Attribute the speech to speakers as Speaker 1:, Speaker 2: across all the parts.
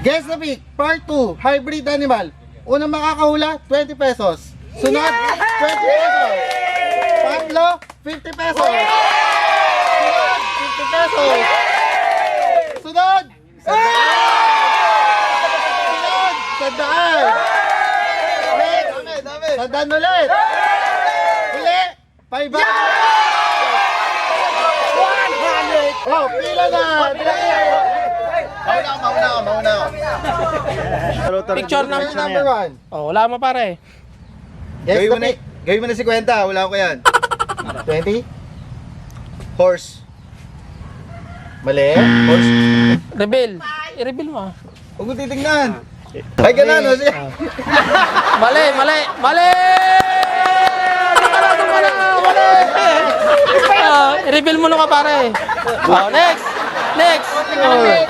Speaker 1: Guess the pick, part 2, hybrid animal. Unang makakahula, 20 pesos. Sunod, 20 pesos. Pangatlo, 50 pesos. Sunod, 50 pesos. Sunod, 100. Sunod, 100. Next, 100 ulit. Uli, 500. Oh, pila na. Mauna ako.
Speaker 2: Picture
Speaker 1: Number 1.
Speaker 2: Oh, wala mo pare.
Speaker 1: Guess the pick.
Speaker 3: Gawin mo na 50, wala ko yan.
Speaker 1: 20.
Speaker 3: Horse.
Speaker 1: Mali.
Speaker 3: Horse.
Speaker 2: Reveal. I-reveal mo.
Speaker 3: Huwag mo titignan. Ay, ganun. O, sige.
Speaker 2: Mali, mali, mali! I-reveal mo na ka pare. Oh, next! Next!
Speaker 1: 20.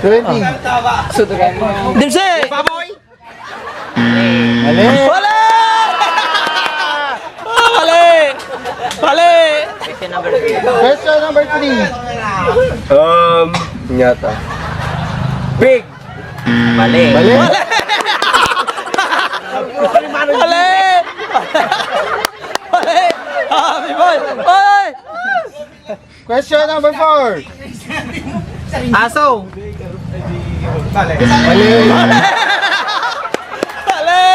Speaker 1: 20.
Speaker 2: Dimse!
Speaker 1: Mali.
Speaker 2: Mali! Mali! Mali!
Speaker 1: Question number 3.
Speaker 3: Nyata. Big.
Speaker 1: Mali.
Speaker 2: Mali! Mali! Happy boy! Oy!
Speaker 1: Question number 4.
Speaker 2: Aso!
Speaker 1: Mali.
Speaker 2: Mali!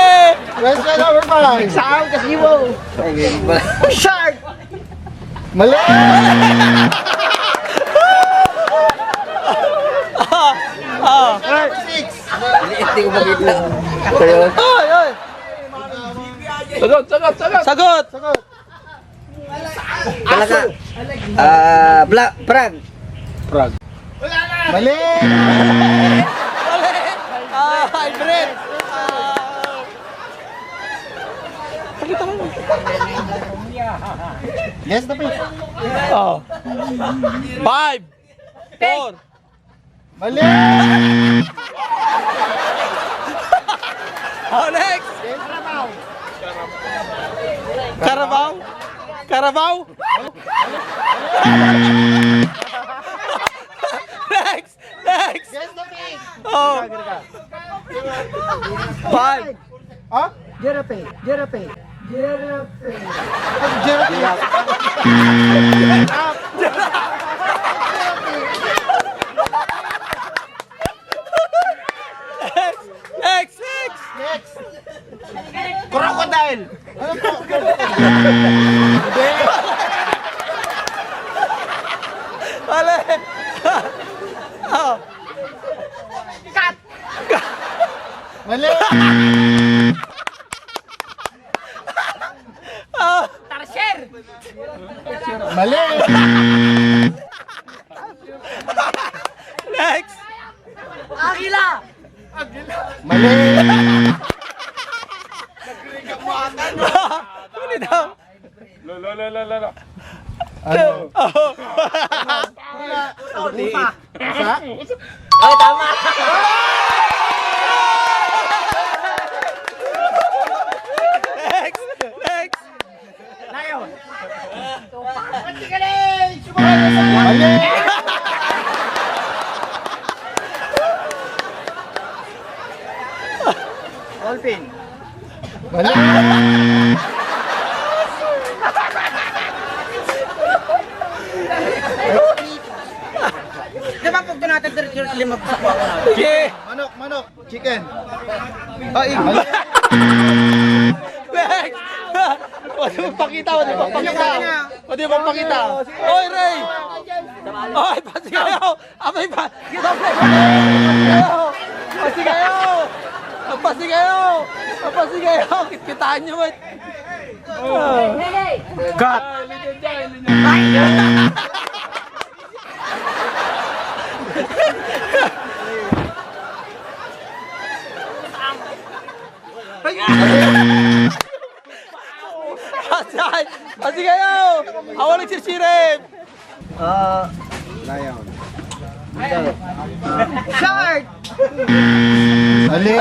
Speaker 1: Question number 5.
Speaker 2: Saan kasi mo? Shark!
Speaker 1: Mali. Number 6.
Speaker 2: Oy! Oy! Sagot! Sagot! Sagot! Sagot!
Speaker 1: Sagot.
Speaker 3: Prag.
Speaker 1: Mali.
Speaker 2: Mali! Hybrid! Pakita mo.
Speaker 1: Guess the pick.
Speaker 2: Oh. 5 4
Speaker 1: Mali.
Speaker 2: Oh, next! Carabao? Carabao? Next! Next!
Speaker 1: Guess the pick.
Speaker 2: Oh! 5
Speaker 1: Ah?
Speaker 4: Girape.
Speaker 2: Next! Next!
Speaker 1: Next.
Speaker 2: Crocodile!
Speaker 1: Ano po?
Speaker 2: Mali! Oh!
Speaker 1: Mali.
Speaker 2: Oh!
Speaker 1: Mali.
Speaker 2: Next!
Speaker 1: Mali.
Speaker 2: Ulit daw!
Speaker 1: Ano?
Speaker 2: Oh!
Speaker 1: Sa?
Speaker 2: Next! Next!
Speaker 1: Mali.
Speaker 3: Dolphin.
Speaker 1: Mali.
Speaker 2: Okay!
Speaker 3: Manok. Chicken. Ay,
Speaker 2: Next! Pwede magpakita, pwede magpakita. Pwede magpakita. Oy, Ray! Oy, pasigayaw! Abay pa! Pasigayaw! Pasigayaw! Pasigayaw! Kitkitaan nyo, mate!
Speaker 3: got.
Speaker 2: Pasigayaw! Ako nagsisirip!
Speaker 3: Lion.
Speaker 4: Shark!
Speaker 1: Mali.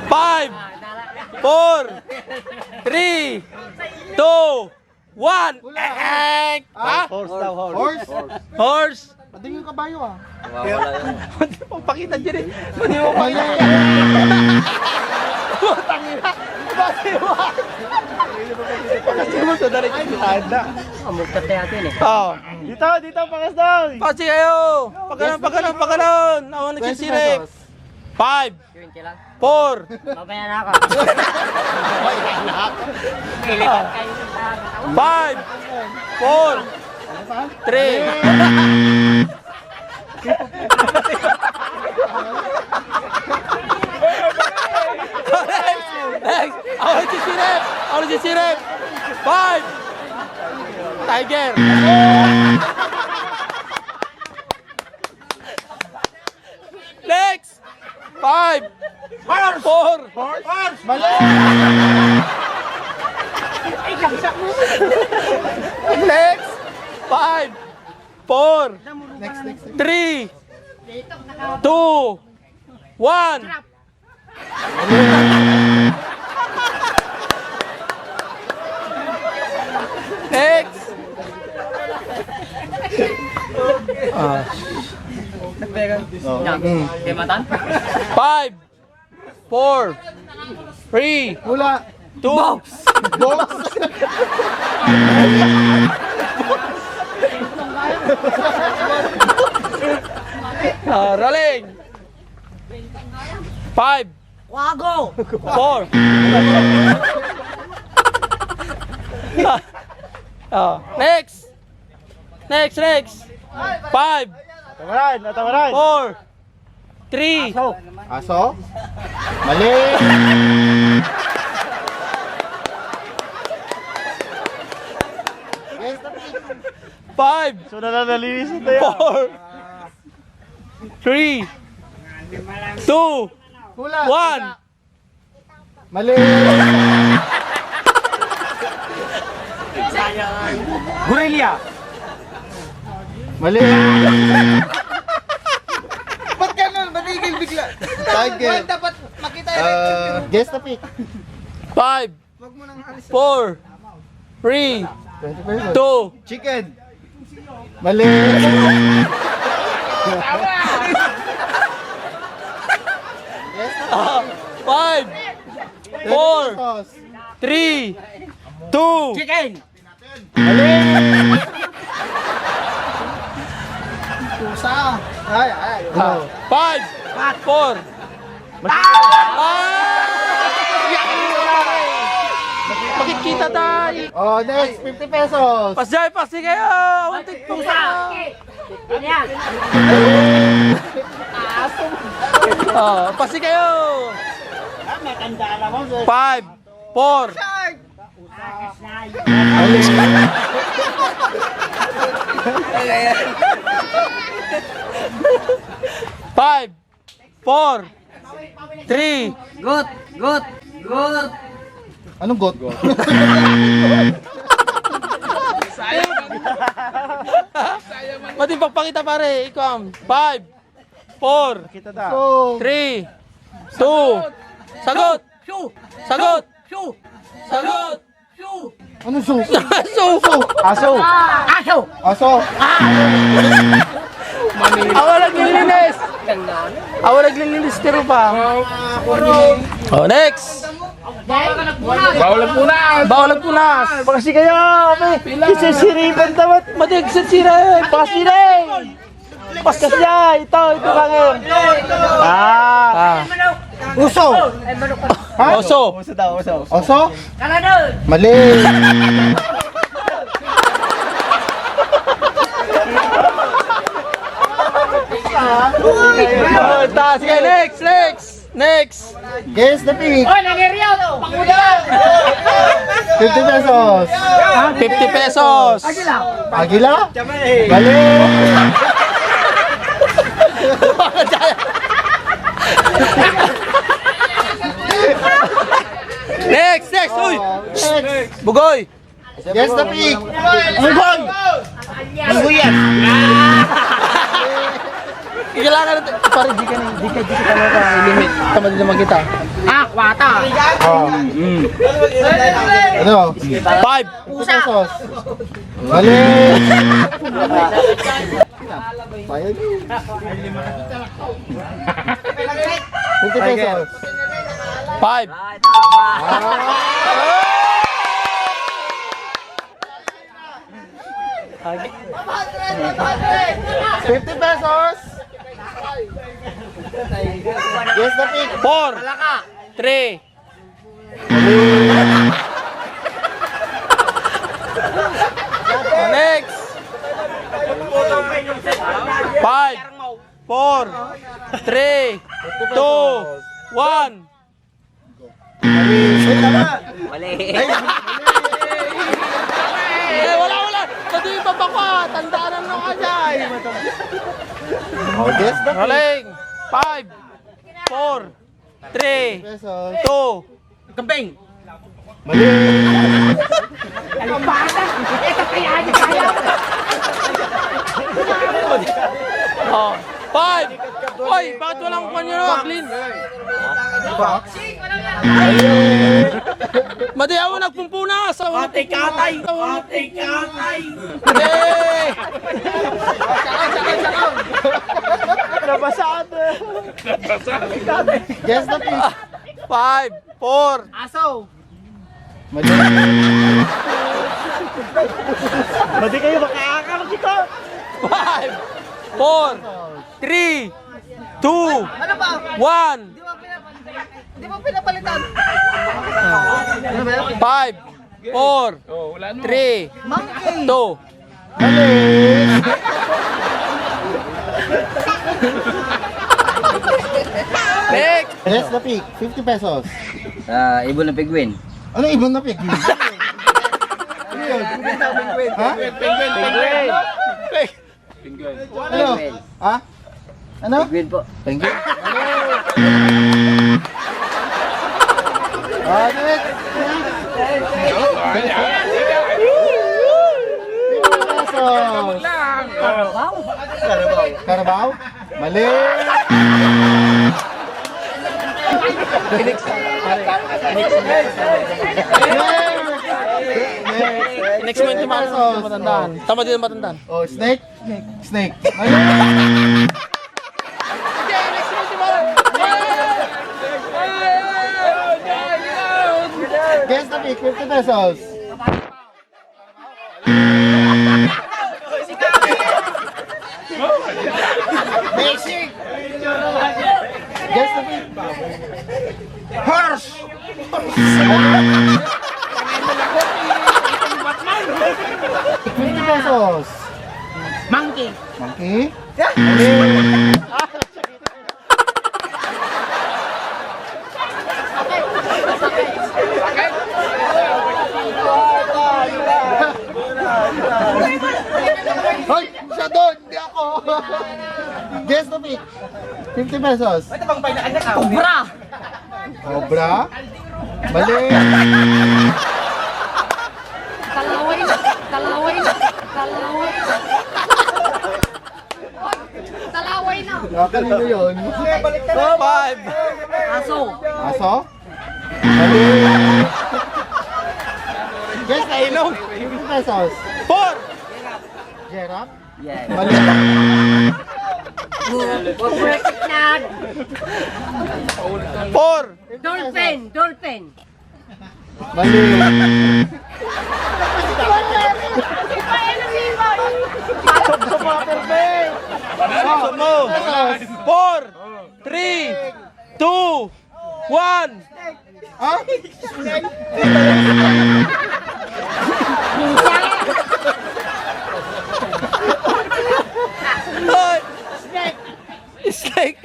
Speaker 2: Five, 4, 3, 2, 1. Ha?
Speaker 3: Horse daw,
Speaker 1: Horse.
Speaker 2: Horse.
Speaker 1: Pati yung kabayo ah.
Speaker 2: Pwede mo pakita dyan eh. Pwede mo pakita. Tangina. Kasi mo sa dalit.
Speaker 3: Tanda.
Speaker 2: Oo.
Speaker 3: Dito, pakas daw.
Speaker 2: Pasi kayo. Pagkanon. Ako
Speaker 1: 20
Speaker 2: nagsisirip.
Speaker 1: pesos.
Speaker 2: 5, 4,
Speaker 4: Mamaya na ako.
Speaker 2: 5, 4, 3. Next! Ako nagsisirip! 5! Tiger! Next! 5! 4!
Speaker 1: Mali!
Speaker 2: Next! 5! 4!
Speaker 1: Next.
Speaker 2: 3! 2! 1! Next!
Speaker 4: Kematan?
Speaker 2: 5, 4, 3,
Speaker 1: Hula.
Speaker 2: 2,
Speaker 1: Box.
Speaker 2: rolling. 5,
Speaker 4: Wago!
Speaker 2: 4. Next. 5,
Speaker 3: Tamaran.
Speaker 2: 4, 3,
Speaker 1: Aso. Mali. Yes,
Speaker 2: 5,
Speaker 3: So nalilinis ito yan.
Speaker 2: 4, 3, 2,
Speaker 1: hula.
Speaker 2: 1.
Speaker 1: Mali.
Speaker 3: Gorilla.
Speaker 1: Mali.
Speaker 3: Ba't ganun? Batigil bigla.
Speaker 1: Tiger.
Speaker 3: Dapat makita
Speaker 1: Guess the pick.
Speaker 2: 5, 4, 3,
Speaker 1: 20 pesos.
Speaker 2: 2,
Speaker 3: Chicken.
Speaker 1: Mali. Yes,
Speaker 2: 5,
Speaker 1: 20
Speaker 2: 4,
Speaker 1: pesos.
Speaker 2: 3, 2,
Speaker 4: Chicken!
Speaker 1: Mali.
Speaker 3: Ay.
Speaker 2: 5, 4. Bakit kita tayo?
Speaker 1: Oh, next, 50 pesos.
Speaker 2: Pasi kayo! Awantik pusa!
Speaker 4: Ano yan?
Speaker 2: Pasi kayo! 5, 4,
Speaker 1: Mali.
Speaker 2: 5, 4, 3,
Speaker 4: Good!
Speaker 1: Anong got?
Speaker 2: Pati pagpakita pare, ikaw. 5, 4,
Speaker 3: Kita daw.
Speaker 1: So,
Speaker 2: 3, 2, sagot!
Speaker 4: Shoo!
Speaker 2: Sagot!
Speaker 4: Shoo!
Speaker 2: Sagot!
Speaker 4: Shoo!
Speaker 1: anong so?
Speaker 2: Suso!
Speaker 3: Aso.
Speaker 4: Aso!
Speaker 1: Aso.
Speaker 2: Ako naglilinis! Ako naglilinis tiro pa. Oh, next! Bawal ang punas!
Speaker 3: Kasi kayo. Isisiripan dapat.
Speaker 2: Matig sa sira!
Speaker 3: Pasire. Paskas niya. Ito bangin.
Speaker 1: Uso.
Speaker 2: Oso!
Speaker 3: Uso daw, uso.
Speaker 1: Oso?
Speaker 4: Kaladol!
Speaker 1: Mali.
Speaker 2: Oh, taas ka! Next!
Speaker 1: Guess the pick.
Speaker 4: Oy, nangyariyo! Pangulan!
Speaker 1: 50 pesos.
Speaker 2: 50 pesos!
Speaker 1: Agila? Mali.
Speaker 2: Next! Uy!
Speaker 1: Next.
Speaker 2: Bugoy!
Speaker 1: Guess the pick. Unggoy.
Speaker 2: Kailangan natin. Pare, di ka limit. Tama din naman kita.
Speaker 4: Kwata.
Speaker 1: Ano?
Speaker 2: 5.
Speaker 1: 50 pesos. Mali! Bayad. 50 pesos.
Speaker 2: 5.
Speaker 1: $50 pesos. Yes, the pick.
Speaker 2: 4. 3. Next. 5. 4. 3. 2. 1. Wala. Tadi yung babaka. Tandaan na nung kanyay.
Speaker 1: Oh, yes, the pick.
Speaker 2: Galing. 5. 4. 3.
Speaker 1: Pesos.
Speaker 2: 2.
Speaker 4: Kambing.
Speaker 1: Mali!
Speaker 2: Oh. 5. Oy, bakit walang panyo clean? Madi ako nagpumpuna sa
Speaker 4: Ate katay. Ate katay.
Speaker 2: Hey!
Speaker 3: Nabasaan.
Speaker 1: Yes, the pick.
Speaker 2: 5, 4,
Speaker 4: Aso.
Speaker 1: Mali!
Speaker 3: Madi kayo makakakar dito.
Speaker 2: 5, 4, 3, 2, 1.
Speaker 4: Di ba pinapalitan?
Speaker 2: 5, 4, 3, 2. Next!
Speaker 1: Yes, the pick. 50 pesos.
Speaker 5: Ibon na pigwin.
Speaker 1: Ano ibon na pick? Ano yun? Ha? Ano? Ha? Ano?
Speaker 5: Pigwin po.
Speaker 1: Thank you. Next. 50 pesos. Carabao? Mali!
Speaker 2: Next mo yung matandaan. Tama din ang matandaan.
Speaker 1: Oh, snake? Snake. Mali! Guess the pick, 50 pesos. Basic! Guess the pick. Horse! 50 pesos.
Speaker 4: Monkey.
Speaker 1: Monkey? Mali! Hoy! Siya doon! Hindi ako! Guess the pick. 50 pesos.
Speaker 4: Cobra.
Speaker 1: Cobra? Mali!
Speaker 4: Kalaway na. Kalaway na. Kalaway na. Kalaway na.
Speaker 1: Kanino yun?
Speaker 2: 5,
Speaker 4: Aso.
Speaker 1: Aso? Mali! Guess the
Speaker 2: Ilong.
Speaker 1: 50 pesos.
Speaker 2: 4,
Speaker 1: Giraffe?
Speaker 5: Yan.
Speaker 1: Mali!
Speaker 4: Perfect na.
Speaker 2: 4,
Speaker 4: Dolphin. Dolphin.
Speaker 1: Mali!
Speaker 2: mo. 4, 3, 2, 1.
Speaker 1: Ah?
Speaker 2: Hoy! Snake!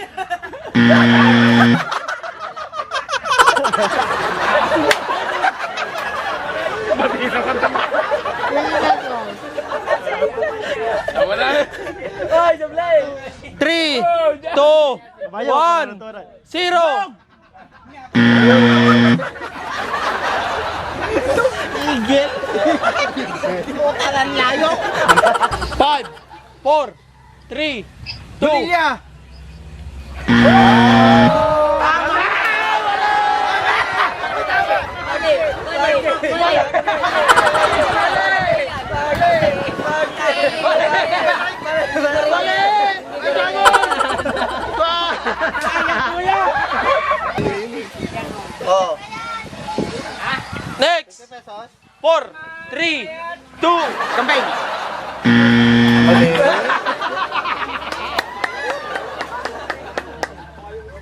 Speaker 3: Ay, sablay.
Speaker 2: 3, 2, 1, 0.
Speaker 3: Igil.
Speaker 2: 5, 4, 3, 2, Oh. Next. 4, 3, 2, campaign.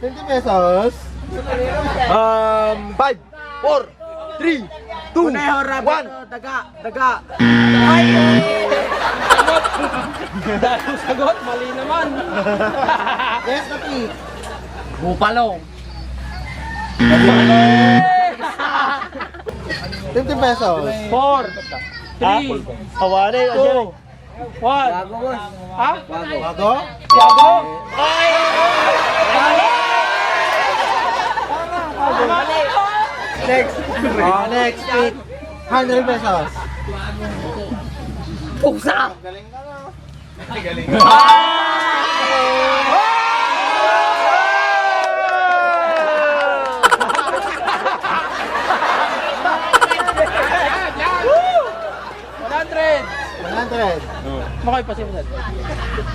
Speaker 1: ₱20.
Speaker 2: 5, 4, 3, 2, 1.
Speaker 3: Daga.
Speaker 2: Dahil sagot, mali naman.
Speaker 1: Guess the peak.
Speaker 5: Bupalo.
Speaker 1: ₱50.
Speaker 2: 4, 3,
Speaker 3: Awari.
Speaker 2: 2, 1.
Speaker 5: Bago, boss.
Speaker 2: Ha?
Speaker 5: Bago.
Speaker 1: Bago?
Speaker 2: Bago?
Speaker 1: Next peak. ₱100.
Speaker 5: Puksa.
Speaker 1: Galing ka na.
Speaker 2: $100.
Speaker 1: 100.
Speaker 2: Makay pa siya. 4.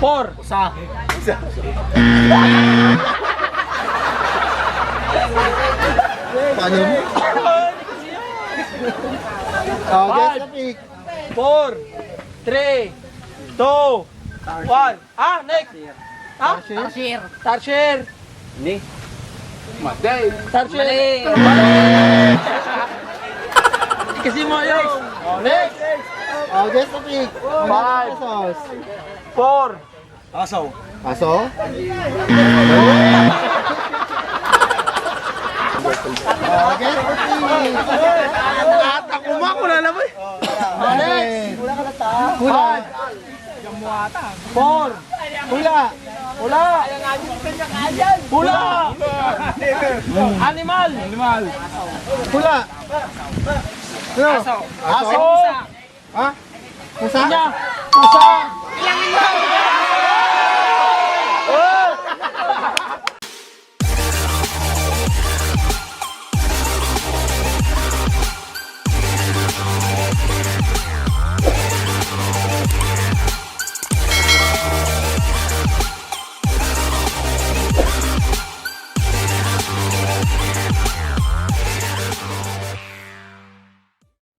Speaker 1: Paano mo? Oh, guess the peak.
Speaker 2: 4, 3, 2, 1. Ah, next. Ha?
Speaker 1: Tarsier.
Speaker 2: Tarsier.
Speaker 5: Hindi.
Speaker 2: Tarsier. Kasi mo yun. Oh, next.
Speaker 1: Oh, guess the peak. ₱100.
Speaker 2: 4.
Speaker 1: Aso? Oh, guess the peak.
Speaker 2: At ako na naman.
Speaker 1: Next. Hula.
Speaker 2: 4.
Speaker 1: Hula.
Speaker 2: Hula. Animal.
Speaker 1: Hula. Ano? Aso. Ha? Pusa?
Speaker 2: Pusa.